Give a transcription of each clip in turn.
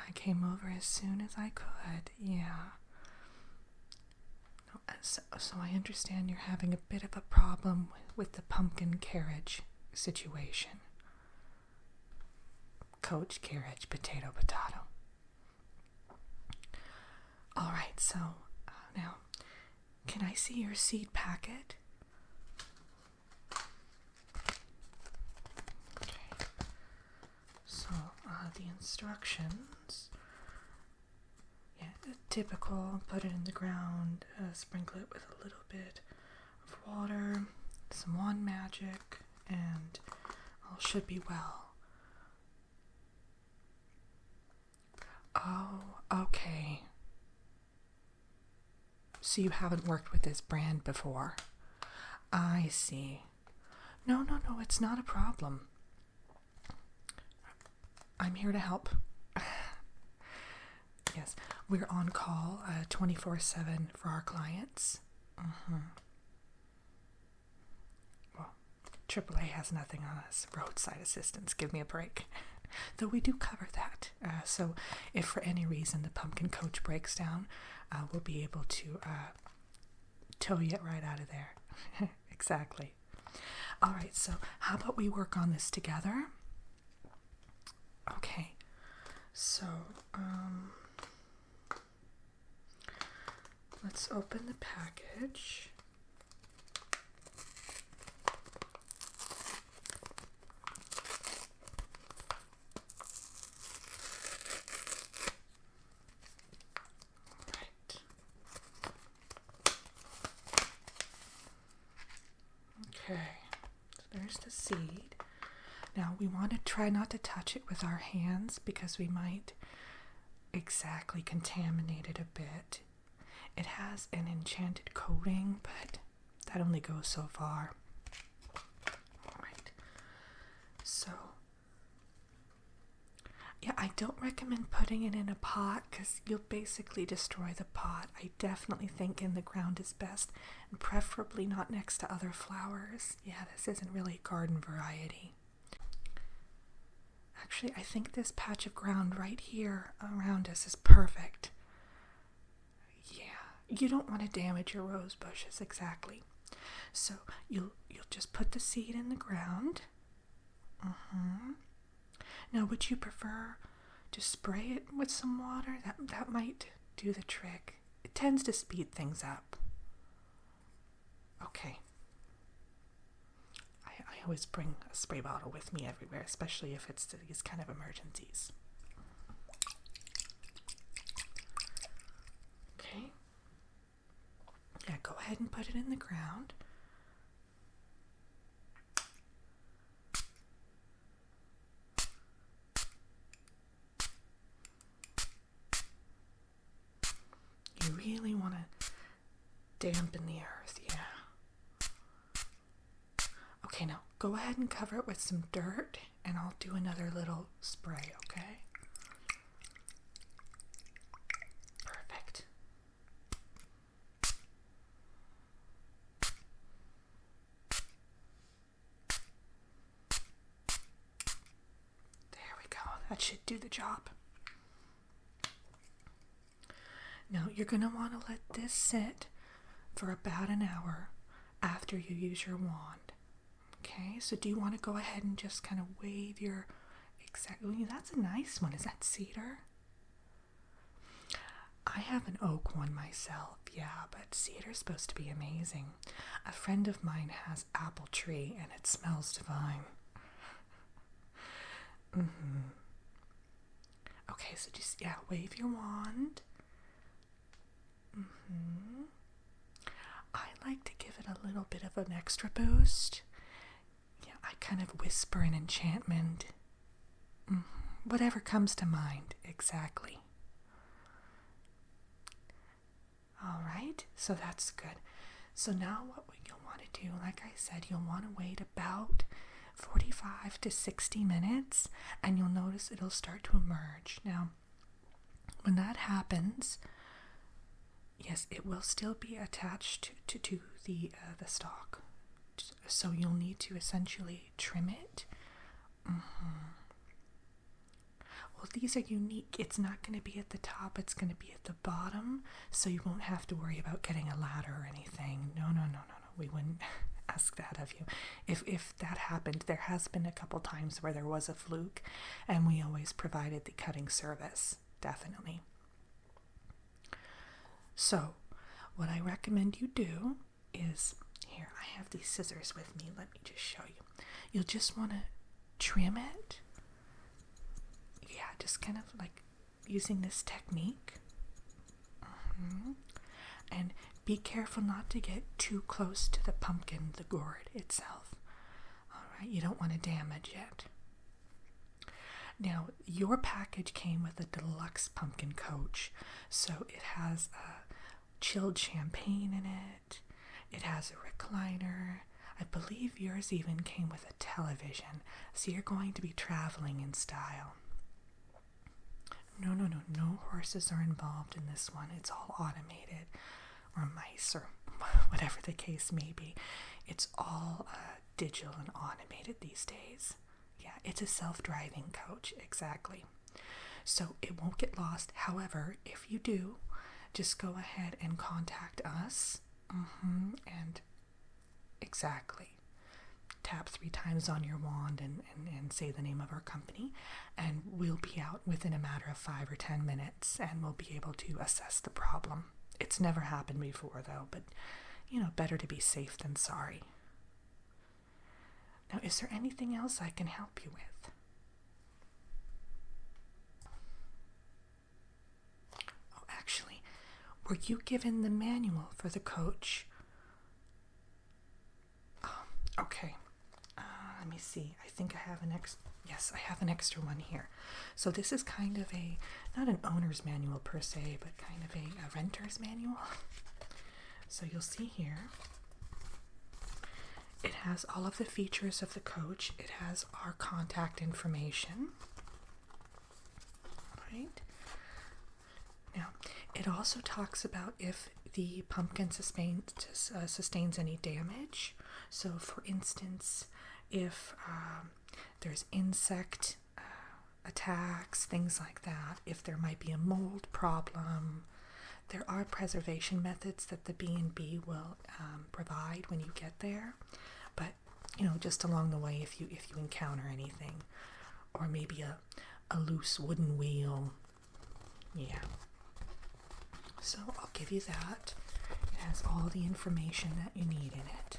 I came over as soon as I could, yeah. So I understand you're having a bit of a problem with the pumpkin carriage situation. Coach, carriage, potato, potato. All right, so now, can I see your seed packet? Okay. So, the instructions. Yeah, typical, put it in the ground, sprinkle it with a little bit of water, some wand magic, and all should be well. Oh, okay. So you haven't worked with this brand before? I see. No, it's not a problem. I'm here to help. Yes, we're on call 24/7 for our clients. Well, AAA has nothing on us. Roadside assistance, give me a break. Though we do cover that. So if for any reason the pumpkin coach breaks down, we'll be able to tow you right out of there. Exactly. All right, so how about we work on this together? Okay, so let's open the package. Right. Okay, so there's the seed. Now we want to try not to touch it with our hands because we might exactly contaminate it a bit. It has an enchanted coating, but that only goes so far. Alright, so yeah, I don't recommend putting it in a pot because you'll basically destroy the pot. I definitely think in the ground is best, and preferably not next to other flowers. Yeah, this isn't really garden variety. Actually, I think this patch of ground right here around us is perfect. Yeah, you don't want to damage your rose bushes, exactly. So you'll just put the seed in the ground. Now, would you prefer to spray it with some water? That might do the trick. It tends to speed things up. Okay. I always bring a spray bottle with me everywhere, especially if it's these kind of emergencies. Okay. Yeah, go ahead and put it in the ground. You really want to dampen the earth, yeah. Okay, now go ahead and cover it with some dirt, and I'll do another little spray, okay? Perfect. There we go. That should do the job. Now, you're going to want to let this sit for about an hour after you use your wand. Okay, so do you want to go ahead and just kind of wave your exactly? That's a nice one. Is that cedar? I have an oak one myself, yeah, but cedar's supposed to be amazing. A friend of mine has apple tree and it smells divine. Okay, so just, yeah, wave your wand. I like to give it a little bit of an extra boost. Yeah, I kind of whisper an enchantment. Whatever comes to mind, exactly. All right, so that's good. So now what you'll want to do, like I said, you'll want to wait about 45 to 60 minutes, and you'll notice it'll start to emerge. Now, when that happens, yes, it will still be attached to the stalk. So you'll need to essentially trim it. Well, these are unique. It's not going to be at the top, it's going to be at the bottom, so you won't have to worry about getting a ladder or anything. No. We wouldn't ask that of you. If that happened, there has been a couple times where there was a fluke, and we always provided the cutting service, definitely. So, what I recommend you do is, here, I have these scissors with me. Let me just show you. You'll just want to trim it. Yeah, just kind of like using this technique. And be careful not to get too close to the pumpkin, the gourd itself. All right, you don't want to damage it. Now, your package came with a deluxe pumpkin coach, so it has chilled champagne in it. It has a recliner. I believe yours even came with a television, so you're going to be traveling in style. No horses are involved in this one. It's all automated, or mice, or whatever the case may be. It's all digital and automated these days. Yeah, it's a self-driving coach, exactly. So it won't get lost. However, if you do, just go ahead and contact us. And exactly. Tap 3 times on your wand and say the name of our company, and we'll be out within a matter of 5 or 10 minutes, and we'll be able to assess the problem. It's never happened before, though, but, better to be safe than sorry. Now, is there anything else I can help you with? Oh, actually, were you given the manual for the coach? Oh, okay. Let me see. I think I have Yes, I have an extra one here. So this is kind of not an owner's manual per se, but kind of a renter's manual. So you'll see here, it has all of the features of the coach. It has our contact information. All right. Now, it also talks about if the pumpkin sustains any damage. So, for instance, if there's insect attacks, things like that, if there might be a mold problem, there are preservation methods that the B&B will provide when you get there. But, just along the way, if you encounter anything, or maybe a loose wooden wheel, yeah. So I'll give you that. It has all the information that you need in it.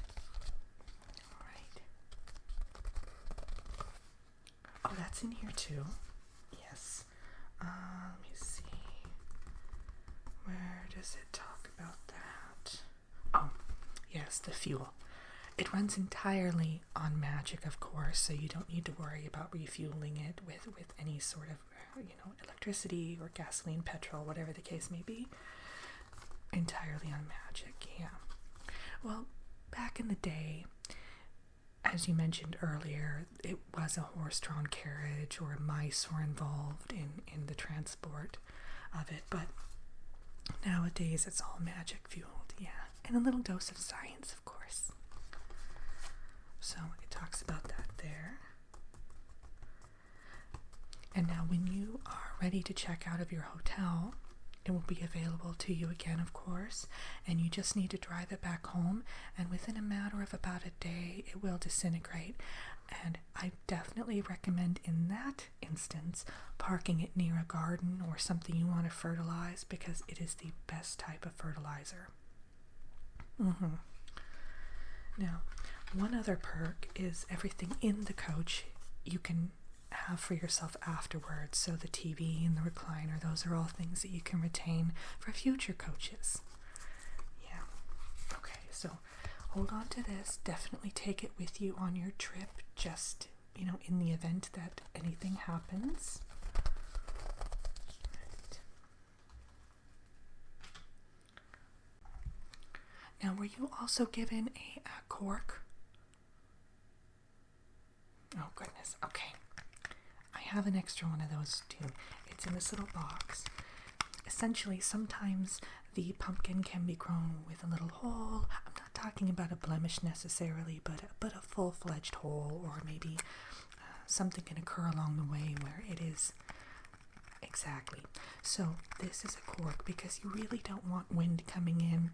All right. Oh, that's in here too. Yes. Let me see. Where does it talk about that? Oh, yes, the fuel. It runs entirely on magic, of course, so you don't need to worry about refueling it with any sort of, electricity or gasoline, petrol, whatever the case may be. Entirely on magic, yeah. Well, back in the day, as you mentioned earlier, it was a horse-drawn carriage, or mice were involved in the transport of it, but nowadays it's all magic fueled, yeah. And a little dose of science, of course. So it talks about that there. And now when you are ready to check out of your hotel, it will be available to you again, of course, and you just need to drive it back home, and within a matter of about a day, it will disintegrate. And I definitely recommend in that instance parking it near a garden or something you want to fertilize, because it is the best type of fertilizer. Now, one other perk is everything in the coach you can have for yourself afterwards. So the TV and the recliner, those are all things that you can retain for future coaches. Yeah. Okay, so hold on to this. Definitely take it with you on your trip, just, in the event that anything happens. Right. Now, were you also given a cork? Oh, goodness. Okay. I have an extra one of those too. It's in this little box. Essentially, sometimes the pumpkin can be grown with a little hole. I'm not talking about a blemish necessarily, but a full-fledged hole, or maybe something can occur along the way where it is exactly. So this is a cork because you really don't want wind coming in.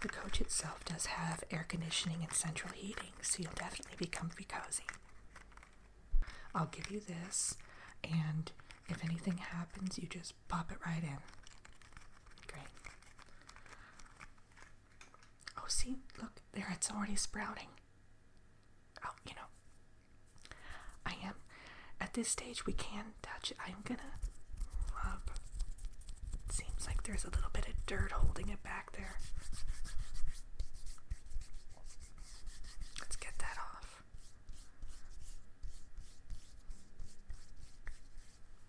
The coach itself does have air conditioning and central heating, so you'll definitely be comfy cozy. I'll give you this, and if anything happens, you just pop it right in. Great. Oh, see, look, there, it's already sprouting. Oh, at this stage, we can touch it. I'm gonna rub. It seems like there's a little bit of dirt holding it back there. Let's get that off.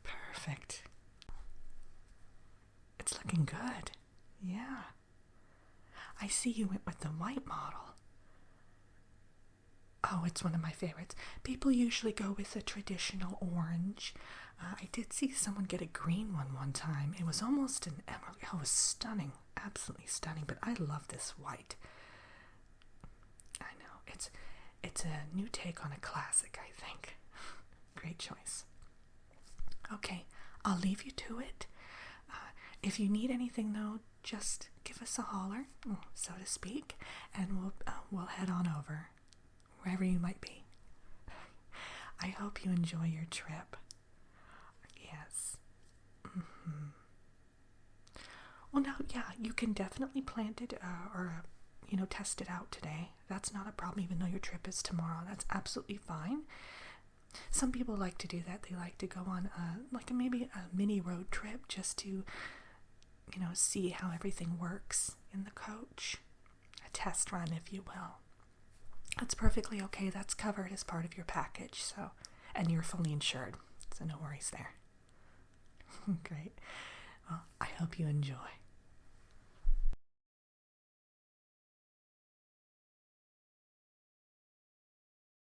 Perfect. It's looking good. Yeah. I see you went with the white model. Oh, it's one of my favorites. People usually go with a traditional orange. I did see someone get a green one time. It was almost an emerald. Oh, it was stunning. Absolutely stunning. But I love this white. I know. It's a new take on a classic, I think. Great choice. Okay, I'll leave you to it. If you need anything, though, just give us a holler, so to speak, and we'll head on over, wherever you might be. I hope you enjoy your trip. Yes. Well, now, yeah, you can definitely plant it or test it out today. That's not a problem, even though your trip is tomorrow. That's absolutely fine. Some people like to do that. They like to go on maybe a mini road trip just to see how everything works in the coach. A test run, if you will. That's perfectly okay. That's covered as part of your package, and you're fully insured, so no worries there. Great. Well, I hope you enjoy.